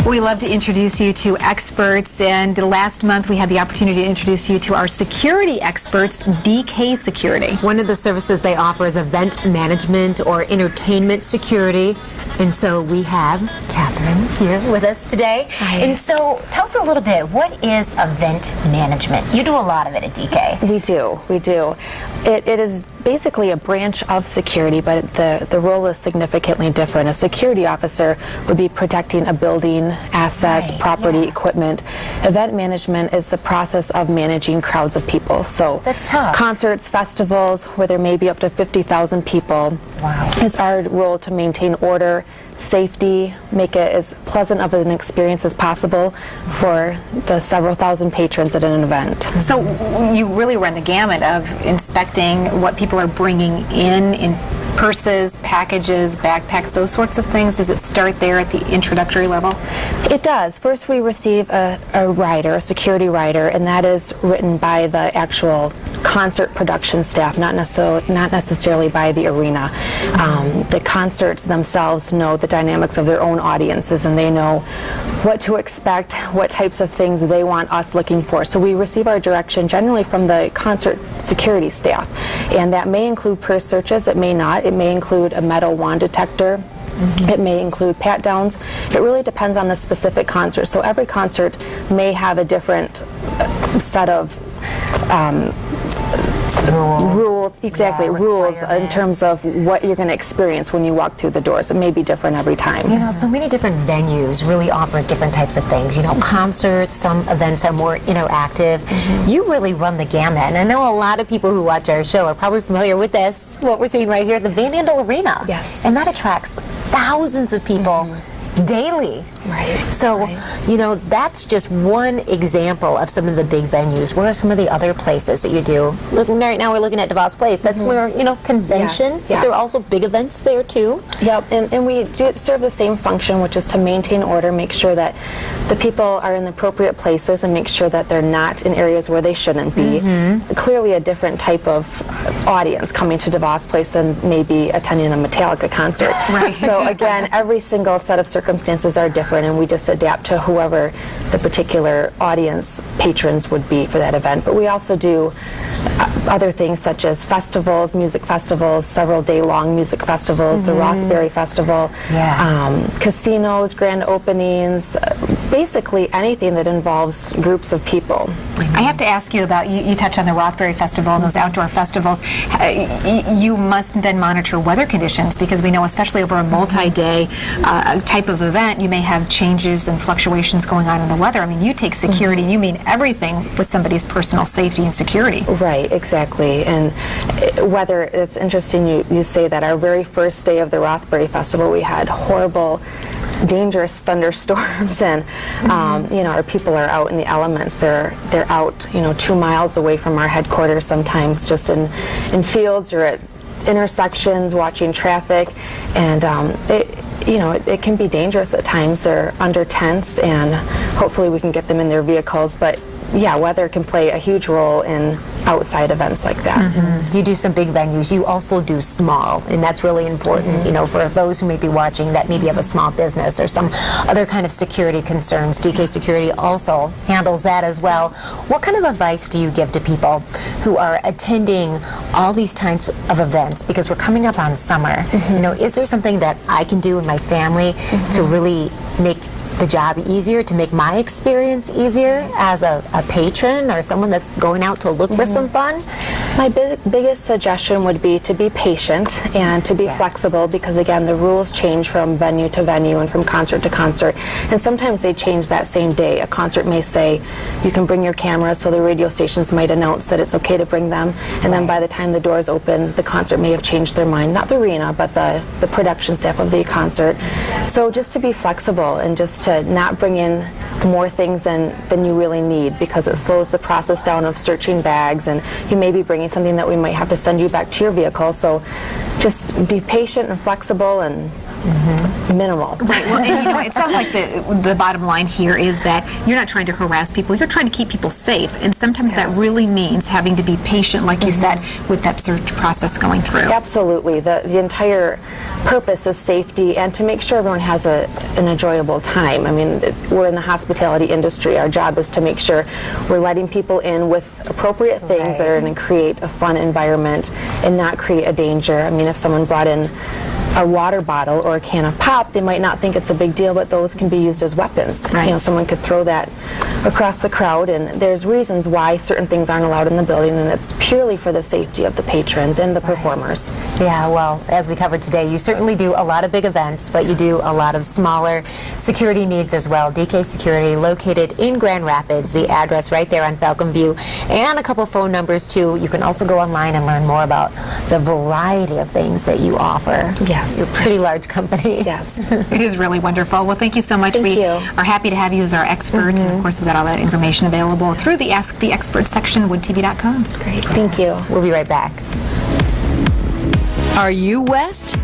We love to introduce you to experts, and last month we had the opportunity to introduce you to our security experts, DK Security. One of the services they offer is event management or entertainment security, and so we have Catherine here with us today. Hi. And so tell us a little bit, what is event management? You do a lot of it at DK. We do. It is basically a branch of security, but the role is significantly different. A security officer would be protecting a building, assets, property, equipment. Event management is the process of managing crowds of people. So that's tough. Concerts, festivals, where there may be up to 50,000 people. Wow. It's our role to maintain order, safety, make it as pleasant of an experience as possible for the several thousand patrons at an event. So you really run the gamut of inspecting what people are bringing in purses, packages, backpacks, those sorts of things. Does it start there at the introductory level? It does. First we receive a rider, a security rider, and that is written by the actual concert production staff, not necessarily by the arena. The concerts themselves know the dynamics of their own audiences, and they know what to expect, what types of things they want us looking for. So we receive our direction generally from the concert security staff, and that may include purse searches, it may not. It may include a metal wand detector. It may include pat-downs. It really depends on the specific concert. So every concert may have a different set of rules, rules in terms of what you're going to experience when you walk through the doors. It may be different every time. You know, so many different venues really offer different types of things. You know, concerts, some events are more interactive. You really run the gamut. And I know a lot of people who watch our show are probably familiar with this, what we're seeing right here, the Van Andel Arena. Yes. And that attracts thousands of people daily. Right. So, you know, that's just one example of some of the big venues. What are some of the other places that you do? Looking right now, we're looking at DeVos Place. That's where, you know, convention. Yes. There are also big events there too. Yep, and we do serve the same function, which is to maintain order, make sure that the people are in the appropriate places, and make sure that they're not in areas where they shouldn't be. Clearly a different type of audience coming to DeVos Place than maybe attending a Metallica concert. Right. So again, every single set of circumstances are different, and we just adapt to whoever the particular audience patrons would be for that event. But we also do other things such as festivals, music festivals, several day-long music festivals, the Rothbury Festival, casinos, grand openings, basically anything that involves groups of people. I have to ask you about, you touched on the Rothbury Festival and those outdoor festivals. You must then monitor weather conditions, because we know, especially over a multi-day type of event, you may have changes and fluctuations going on in the weather. I mean, you take security, you mean everything with somebody's personal safety and security. Right, exactly. And weather, it's interesting you say that. Our very first day of the Rothbury Festival, we had horrible, dangerous thunderstorms, and you know, our people are out in the elements. They're out, you know, 2 miles away from our headquarters, sometimes just in fields or at intersections watching traffic, and it can be dangerous at times. They're under tents, and hopefully we can get them in their vehicles, but yeah, weather can play a huge role in outside events like that. You do some big venues. You also do small, and that's really important, you know, for those who may be watching that maybe have a small business or some other kind of security concerns. DK Security also handles that as well. What kind of advice do you give to people who are attending all these types of events? Because we're coming up on summer. You know, is there something that I can do in my family to really make the job easier, to make my experience easier as a patron or someone that's going out to look for some fun? My biggest suggestion would be to be patient and to be flexible, because again, the rules change from venue to venue and from concert to concert, and sometimes they change that same day. A concert may say you can bring your camera, so the radio stations might announce that it's okay to bring them, and then by the time the doors open, the concert may have changed their mind. Not the arena, but the production staff of the concert. So just to be flexible and just to not bring in more things than you really need, because it slows the process down of searching bags, and you may be bringing something that we might have to send you back to your vehicle. So just be patient and flexible and minimal. Right. Well, and, you know, it sounds like the bottom line here is that you're not trying to harass people. You're trying to keep people safe, and sometimes that really means having to be patient, like you said, with that search process going through. Absolutely. The entire purpose is safety and to make sure everyone has an enjoyable time. I mean, we're in the hospitality industry. Our job is to make sure we're letting people in with appropriate things that are going to create a fun environment and not create a danger. I mean, if someone brought in a water bottle or a can of pop, they might not think it's a big deal, but those can be used as weapons. Right. You know, someone could throw that across the crowd, and there's reasons why certain things aren't allowed in the building, and it's purely for the safety of the patrons and the performers. Yeah, well, as we covered today, you certainly do a lot of big events, but you do a lot of smaller security needs as well. DK Security, located in Grand Rapids, the address right there on Falcon View, and a couple phone numbers too. You can also go online and learn more about the variety of things that you offer. Yes. You're a pretty large company. Yes. It is really wonderful. Well, thank you so much. Thank We you. are happy to have you as our expert, and of course, we've got all that information available through the Ask the Expert section, woodtv.com. Great. Thank you. We'll be right back. Are you West?